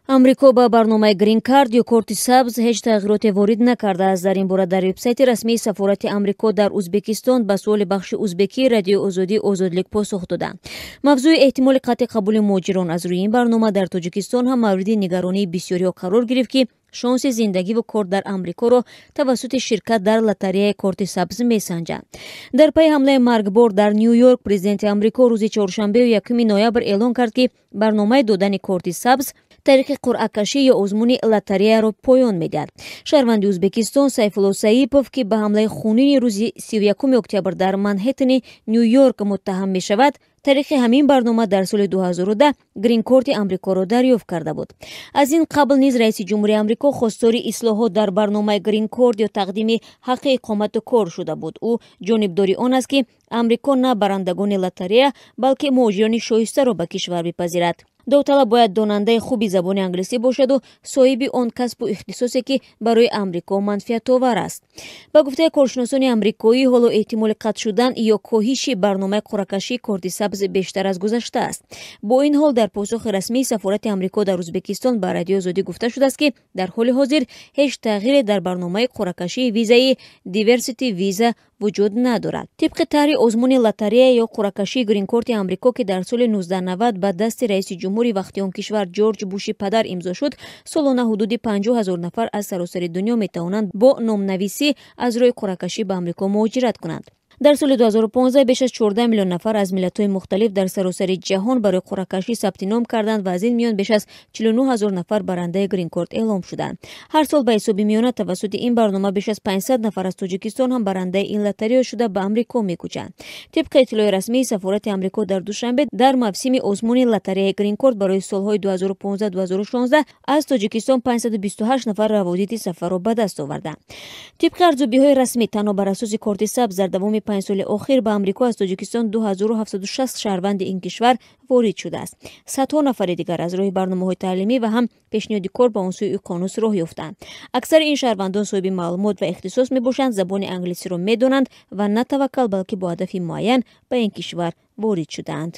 амрико ба барномаи грин кард ё корти сабз ҳеҷ тағйироте ворид накардааст. Дар ин бора дар вебсайти расмии сафорати амрико дар Узбекистон ба суоли бахши узбекии радиои озодӣ озодлик посух дода. мавзӯи эҳтимоли қатъи қабули муҳоҷирон аз рӯи ин барнома дар Тоҷикистон ҳам мавриди нигаронии бисёриҳо қарор гирифт, ки шонси зиндагиву кор дар Амрикоро тавассути ширкат дар лотареяи корти сабз месанҷанд. Дар пайи ҳамлаи маргбор дар Нью-Йорк, президенти Амрико рӯзи чоршанбею 1 ноябр эълон кард, ки барномаи додани корти сабз тариқи қуръакашӣ ё озмуни лотареяро поён медиҳад. шаҳрванди Узбекистон Сайфулло Саипов, ки ба ҳамлаи хунини рӯзи 31 октябр дар Манхэттени Нью-Йорк муттаҳам мешавад, тариқи ҳамин барнома дар соли 2010 грин-корти Амрикоро дарёфт карда буд. аз ин қабл низ раиси ҷумҳурии Амрико хостори ислоҳот дар барномаи грин-корт ё тақдими ҳаққи иқомату кор шуда буд. ӯ ҷонибдори он аст, ки Амрико на барандагони лотарея, балки муҳоҷирони шоистаро ба кишвар бипазирад. довталаб бояд донандаи хуби забони англисӣ бошаду соҳиби он касбу ихтисосе, ки барои Амрико манфиатовар аст. ба гуфтаи коршиносони амрикоӣ, ҳоло эҳтимоли қатъ шудан ё коҳиши барномаи қуръакашии корти сабз бештар аз гузашта аст. бо ин ҳол дар посухи расмии сафорати Амрико дар Узбекистон ба радиои Озодӣ гуфта шудааст, ки дар ҳоли ҳозир ҳеҷ тағйире дар барномаи қуръакашии визаи Diversity Visa вуҷуд надорад. тибқи таҳри озмуни лотарея ё қуръакашии грин-корти Амрико, ки дар соли 1990 ба дасти раиси ҷумҳури вақти он кишвар Ҷорҷ Буши падар имзо шуд, солона ҳудуди 50 000 нафар аз саросари дунё метавонанд бо номнависӣ аз рӯи қуръакашӣ ба Амрико муҳоҷират кунанд. дар соли 2015 беш аз 14 миллион нафар аз миллатҳои мухталиф дар саросари ҷаҳон барои қуръакашӣ сабти ном карданд ва аз ин миён беш аз 49 000 нафар барандаи грин-корт эълом шуданд. ҳар сол ба ҳисоби миёна тавассути ин барнома беш аз 500 нафар аз Тоҷикистон ҳам барандаи ин лотарея шуда ба Амрико мекӯчанд. тибқи иттилои расмии сафорати Амрико дар душанбе, дар мавсими озмуни лотареяи грин-корт барои солҳои 2015-2016 аз Тоҷикистон 528 нафар раводиди сафарро ба даст оварданд. тибқи арзёбиҳои расмӣ, танҳо бар асоси корти сабз дар давоми 5 соли охир ба Амрико аз Тоҷикистон 2760 шаҳрванди ин кишвар ворид шудааст. садҳо нафари дигар аз роҳи барномаҳои таълимӣ ва ҳам пешниҳоди кор ба он сӯи уқёнус роҳ ёфтанд. аксари ин шаҳрвандон соҳиби маълумот ва ихтисос мебошанд, забони англисиро медонанд ва на таваккал, балки бо ҳадафи муайян ба ин кишвар ворид шудаанд.